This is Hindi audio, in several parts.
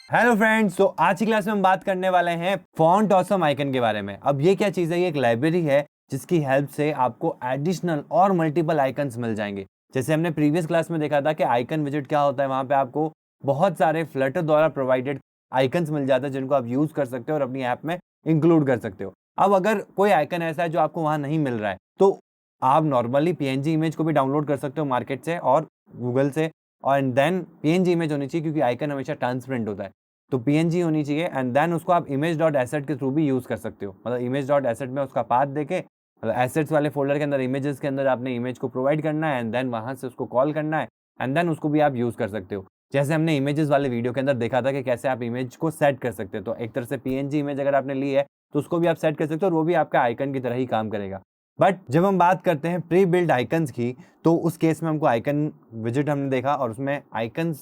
हेलो फ्रेंड्स, तो आज की क्लास में हम बात करने वाले हैं फॉन्ट ऑसम आइकन के बारे में। अब ये क्या चीज़ है? ये एक लाइब्रेरी है जिसकी हेल्प से आपको एडिशनल और मल्टीपल आइकन्स मिल जाएंगे। जैसे हमने प्रीवियस क्लास में देखा था कि आइकन विजिट क्या होता है, वहाँ पे आपको बहुत सारे फ्लटर द्वारा प्रोवाइडेड आइकन्स मिल जाते हैं जिनको आप यूज़ कर सकते हो और अपनी ऐप में इंक्लूड कर सकते हो। अब अगर कोई आइकन ऐसा है जो आपको वहाँ नहीं मिल रहा है, तो आप नॉर्मली पीएनजी इमेज को भी डाउनलोड कर सकते हो मार्केट से और गूगल से, और देन पीएनजी इमेज होनी चाहिए क्योंकि आइकन हमेशा ट्रांसपेरेंट होता है। तो पीएनजी होनी चाहिए एंड देन उसको आप इमेज डॉट एसेट के थ्रू भी यूज़ कर सकते हो। मतलब इमेज डॉट एसेट में उसका पाथ देके, मतलब एसेट्स वाले फोल्डर के अंदर इमेजेस के अंदर आपने इमेज को प्रोवाइड करना है एंड देन वहाँ से उसको कॉल करना है एंड देन उसको भी आप यूज़ कर सकते हो। जैसे हमने इमेजेस वाले वीडियो के अंदर देखा था कि कैसे आप इमेज को सेट कर सकते हो। तो एक तरह से पीएनजी इमेज अगर आपने ली है तो उसको भी आप सेट कर सकते हो और वो भी आपका आइकन की तरह ही काम करेगा। बट जब हम बात करते हैं प्री बिल्ड आइकन्स की, तो उस केस में हमको आइकन विजिट हमने देखा और उसमें आइकन्स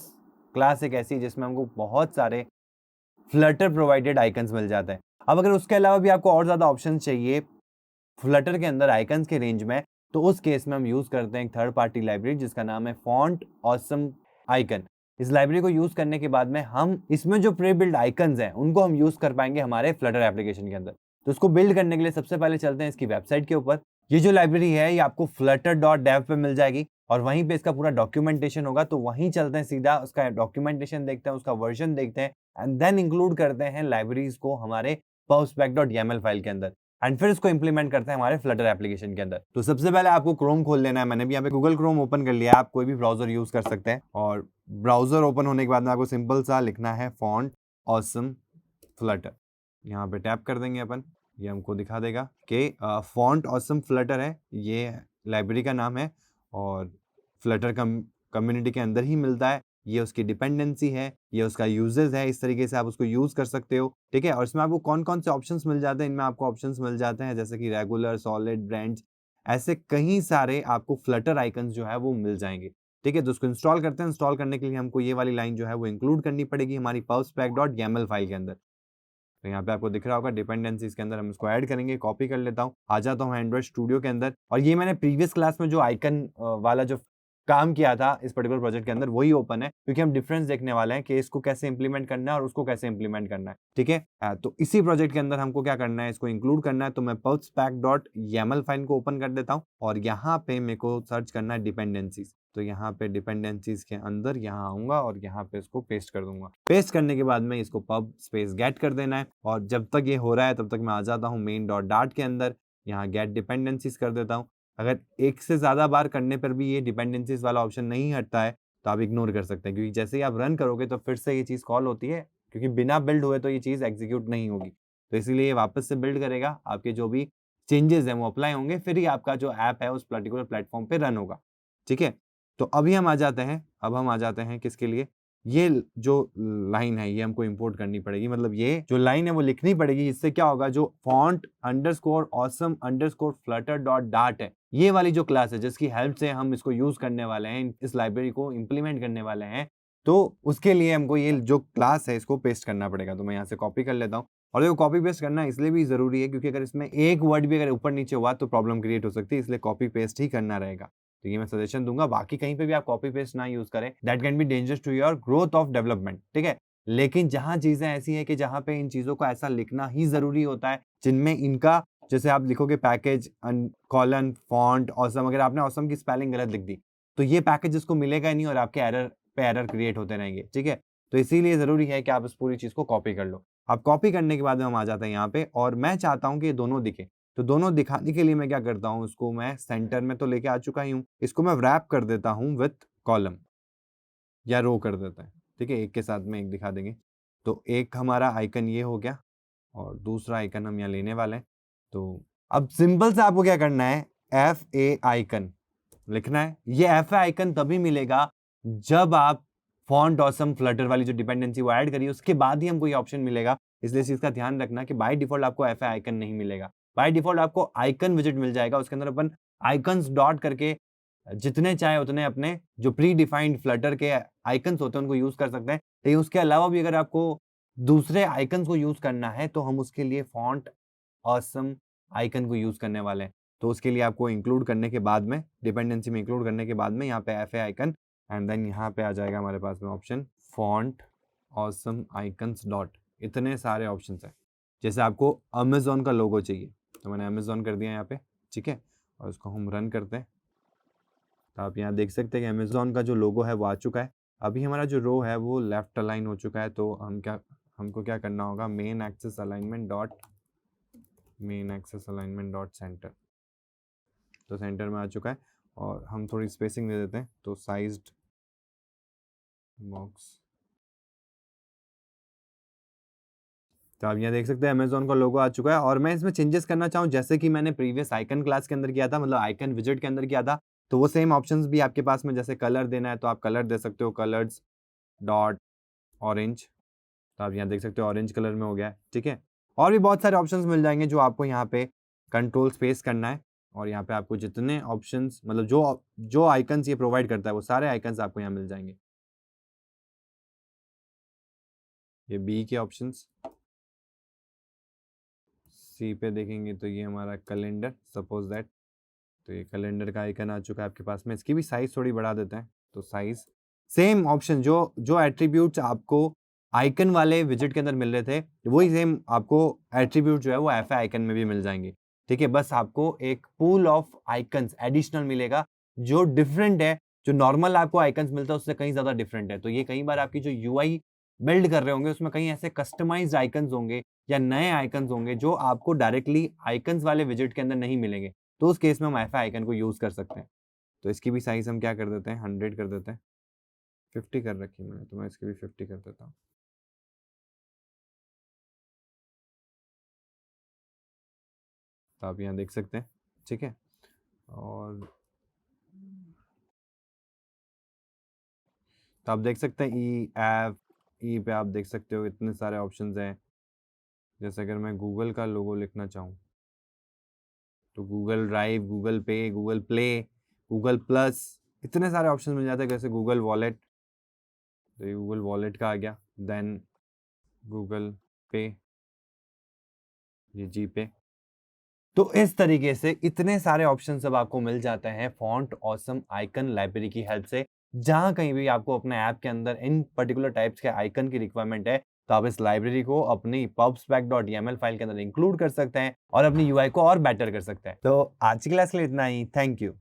क्लास एक ऐसी जिसमें हमको बहुत सारे फ्लटर प्रोवाइडेड आइकन्स मिल जाते हैं। अब अगर उसके अलावा भी आपको और ज़्यादा ऑप्शन चाहिए फ्लटर के अंदर आइकन्स के रेंज में, तो उस केस में हम यूज़ करते हैं एक थर्ड पार्टी लाइब्रेरी जिसका नाम है फॉन्ट ऑसम आइकन। इस लाइब्रेरी को यूज़ करने के बाद में हम इसमें जो प्री बिल्ड आइकन्स हैं उनको हम यूज़ कर पाएंगे हमारे फ्लटर एप्लीकेशन के अंदर। तो इसको बिल्ड करने के लिए सबसे पहले चलते हैं इसकी वेबसाइट के ऊपर। ये जो लाइब्रेरी है ये आपको flutter.dev पे मिल जाएगी और वहीं पे इसका पूरा डॉक्यूमेंटेशन होगा। तो वहीं चलते हैं, सीधा उसका डॉक्यूमेंटेशन देखते हैं, उसका वर्जन देखते हैं एंड देन इंक्लूड करते हैं लाइब्रेरीज को हमारे pubspec.yaml फाइल के अंदर एंड फिर इसको इंप्लीमेंट करते हैं हमारे फ्लटर एप्लीकेशन के अंदर। तो सबसे पहले आपको क्रोम खोल लेना है। मैंने भी यहाँ पे गूगल क्रोम ओपन कर लिया है। आप कोई भी ब्राउजर यूज कर सकते हैं और ब्राउजर ओपन होने के बाद में आपको सिंपल सा लिखना है फॉन्ट ऑसम फ्लटर। यहाँ पे टैप कर देंगे अपन, ये हमको दिखा देगा कि फॉन्ट ऑसम फ्लटर है, ये लाइब्रेरी का नाम है और फ्लटर कम्युनिटी के अंदर ही मिलता है। ये उसकी डिपेंडेंसी है, ये उसका यूजेस है, इस तरीके से आप उसको यूज कर सकते हो। ठीक है, और इसमें आपको कौन कौन से ऑप्शंस मिल जाते हैं? इनमें आपको ऑप्शंस मिल जाते हैं जैसे कि रेगुलर, सॉलिड, ब्रांड्स, ऐसे कई सारे आपको फ्लटर आइकन्स जो है वो मिल जाएंगे। ठीक है, तो उसको इंस्टॉल करते हैं। इंस्टॉल करने के लिए हमको ये वाली लाइन जो है वो इंक्लूड करनी पड़ेगी हमारी pubspec.yaml फाइल के अंदर। तो यहाँ पे आपको दिख रहा होगा डिपेंडेंसीज के अंदर हम इसको ऐड करेंगे। कॉपी कर लेता हूँ, आ जाता हूँ एंड्रॉइड स्टूडियो के अंदर और ये मैंने प्रीवियस क्लास में जो आइकन वाला जो काम किया था इस पर्टिकुलर प्रोजेक्ट के अंदर वही ओपन है, क्योंकि हम डिफरेंस देखने वाले हैं कि इसको कैसे इंप्लीमेंट करना है और उसको कैसे इंप्लीमेंट करना है। ठीक है, तो इसी प्रोजेक्ट के अंदर हमको क्या करना है, इसको इंक्लूड करना है। तो मैं pubspec.yaml फाइल को ओपन कर देता हूँ और यहाँ पे मेरे को सर्च करना है डिपेंडेंसीज। तो यहाँ पे डिपेंडेंसीज के अंदर यहाँ आऊंगा और यहाँ पे इसको पेस्ट कर दूंगा। पेस्ट करने के बाद में इसको pub स्पेस गेट कर देना है और जब तक ये हो रहा है तब तक मैं आ जाता हूँ मेन डॉट डार्ट के अंदर, यहाँ गेट डिपेंडेंसीज कर देता हूँ। अगर एक से ज़्यादा बार करने पर भी ये डिपेंडेंसीज वाला ऑप्शन नहीं हटता है तो आप इग्नोर कर सकते हैं, क्योंकि जैसे ही आप रन करोगे तो फिर से ये चीज़ कॉल होती है, क्योंकि बिना बिल्ड हुए तो ये चीज़ एग्जीक्यूट नहीं होगी। तो इसीलिए ये वापस से बिल्ड करेगा, आपके जो भी चेंजेस हैं वो अप्लाई होंगे, फिर ही आपका जो ऐप है उस पर्टिकुलर प्लेटफॉर्म पे रन होगा। ठीक है, तो अभी हम आ जाते हैं, अब हम आ जाते हैं किसके लिए, ये जो लाइन है ये हमको इंपोर्ट करनी पड़ेगी। मतलब ये जो लाइन है वो लिखनी पड़ेगी। इससे क्या होगा, जो font underscore awesome underscore Flutter dot dart है, ये वाली जो क्लास है जिसकी हेल्प से हम इसको यूज करने वाले हैं, इस लाइब्रेरी को इंप्लीमेंट करने वाले हैं, तो उसके लिए हमको ये जो क्लास है इसको पेस्ट करना पड़ेगा। तो मैं यहाँ से कॉपी कर लेता हूँ और देखो कॉपी पेस्ट करना इसलिए भी जरूरी है क्योंकि अगर इसमें एक वर्ड भी अगर ऊपर नीचे हुआ तो प्रॉब्लम क्रिएट हो सकती है, इसलिए कॉपी पेस्ट ही करना रहेगा। तो ये मैं सजेशन दूंगा, बाकी कहीं पे भी आप कॉपी पेस्ट ना यूज करें, that can be dangerous to your growth of development. ठीक है, लेकिन जहां चीजें ऐसी है कि जहां पे इन चीजों को ऐसा लिखना ही जरूरी होता है जिनमें इनका, जैसे आप लिखोगे पैकेज कॉलन फॉन्ट ऑसम, अगर आपने ऑसम की स्पेलिंग गलत लिख दी तो ये पैकेज इसको मिलेगा ही नहीं और आपके एरर पे एरर क्रिएट होते रहेंगे। ठीक है, तो इसीलिए जरूरी है कि आप इस पूरी चीज को कॉपी कर लो। अब कॉपी करने के बाद में हम आ जाते हैं यहाँ पे और मैं चाहता हूँ कि ये दोनों दिखे। तो दोनों दिखाने के लिए मैं क्या करता हूँ, इसको मैं सेंटर में तो लेके आ चुका ही हूँ, इसको मैं रैप कर देता हूँ विथ कॉलम या रो कर देता है। ठीक है, एक के साथ में एक दिखा देंगे। तो एक हमारा आइकन ये हो गया और दूसरा आइकन हम यहाँ लेने वाले हैं। तो अब सिंपल से आपको क्या करना है, एफ ए आइकन लिखना है। ये एफ ए आइकन तभी मिलेगा जब आप फॉन्ट ऑसम फ्लटर वाली जो डिपेंडेंसी वो ऐड करिए, उसके बाद ही हमको ये ऑप्शन मिलेगा। इसलिए इस चीज का ध्यान रखना कि बाय डिफॉल्ट आपको एफ ए आइकन नहीं मिलेगा। बाय डिफॉल्ट आपको आइकन विजिट मिल जाएगा, उसके अंदर अपन आइकन्स डॉट करके जितने चाहे उतने अपने जो प्री डिफाइंड फ्लटर के आइकन्स होते हैं उनको यूज कर सकते हैं। लेकिन उसके अलावा भी अगर आपको दूसरे आइकन्स को यूज करना है तो हम उसके लिए फॉन्ट ऑसम आइकन को यूज करने वाले हैं। तो उसके लिए आपको इंक्लूड करने के बाद में, डिपेंडेंसी में इंक्लूड करने के बाद में यहाँ पे F A icon and then यहाँ पे आ जाएगा हमारे पास में option font awesome icons dot, इतने सारे ऑप्शंस हैं। जैसे आपको अमेजोन का लोगो चाहिए तो मैंने अमेजोन कर दिया यहाँ पे, ठीक है, और उसको हम रन करते हैं तो आप यहाँ देख सकते हैं कि अमेजोन का जो लोगो है वो आ चुका है। अभी हमारा जो रो है वो लेफ्ट अलाइन हो चुका है, तो हमको क्या करना होगा, main axis alignment dot centre, तो सेंटर में आ चुका है। और हम थोड़ी स्पेसिंग दे देते हैं, तो साइज्ड बॉक्स, तो आप यहाँ देख सकते हैं अमेजोन का लोगो आ चुका है। और मैं इसमें चेंजेस करना चाहूँ जैसे कि मैंने प्रीवियस आइकन क्लास के अंदर किया था, मतलब आइकन विजिट के अंदर किया था, तो वो सेम ऑप्शंस भी आपके पास में, जैसे कलर देना है तो आप कलर दे सकते हो, कलर्स डॉट ऑरेंज, तो आप यहाँ देख सकते हो ऑरेंज कलर में हो गया है, ठीक है। और भी बहुत सारे ऑप्शंस मिल जाएंगे जो आपको यहाँ पे कंट्रोल स्पेस करना है, और यहाँ पे आपको जितने ऑप्शंस, मतलब जो जो आइकन्स ये प्रोवाइड करता है वो सारे आइकन्स आपको यहाँ मिल जाएंगे। ये बी के ऑप्शंस, सी पे देखेंगे तो ये हमारा कैलेंडर, सपोज दैट, तो ये कैलेंडर का आइकन आ चुका है आपके पास में। इसकी भी साइज थोड़ी बढ़ा देते हैं, तो साइज सेम ऑप्शन, जो जो एट्रीब्यूट्स आपको आइकन वाले विजिट के अंदर मिल रहे थे वही सेम आपको एट्रीब्यूट जो है वो एफ आइकन में भी मिल जाएंगे, ठीक है। बस आपको एक पूल ऑफ आइकन्स एडिशनल मिलेगा जो डिफरेंट है, जो नॉर्मल आपको आइकन्स मिलता है उससे कहीं ज्यादा डिफरेंट है। तो ये कई बार आपकी जो यूआई बिल्ड कर रहे होंगे उसमें कहीं ऐसे कस्टमाइज्ड आइकन्स होंगे या नए आइकन्स होंगे जो आपको डायरेक्टली आइकन्स वाले विजिट के अंदर नहीं मिलेंगे, तो उस केस में हम एफ आइकन को यूज कर सकते हैं। तो इसकी भी साइज हम क्या कर देते हैं, 100 कर देते हैं, 50 कर रखी है मैंने, तो मैं इसकी भी 50 कर देता हूँ। तो आप यहाँ देख सकते हैं, ठीक है। और तो आप देख सकते हैं ई एफ, ई पे आप देख सकते हो इतने सारे ऑप्शंस हैं। जैसे अगर मैं गूगल का लोगो लिखना चाहूँ तो गूगल ड्राइव, गूगल पे, गूगल प्ले, गूगल प्लस, इतने सारे ऑप्शन मिल जाते हैं। जैसे गूगल वॉलेट, तो ये गूगल वॉलेट का आ गया, देन गूगल पे, ये जी पे। तो इस तरीके से इतने सारे ऑप्शन सब आपको मिल जाते हैं फॉन्ट ऑसम आइकन लाइब्रेरी की हेल्प से। जहां कहीं भी आपको अपने ऐप के अंदर इन पर्टिकुलर टाइप्स के आइकन की रिक्वायरमेंट है तो आप इस लाइब्रेरी को अपनी pubspec.yaml फाइल के अंदर इंक्लूड कर सकते हैं और अपनी यूआई को और बेटर कर सकते हैं। तो आज की क्लास के लिए इतना ही, थैंक यू।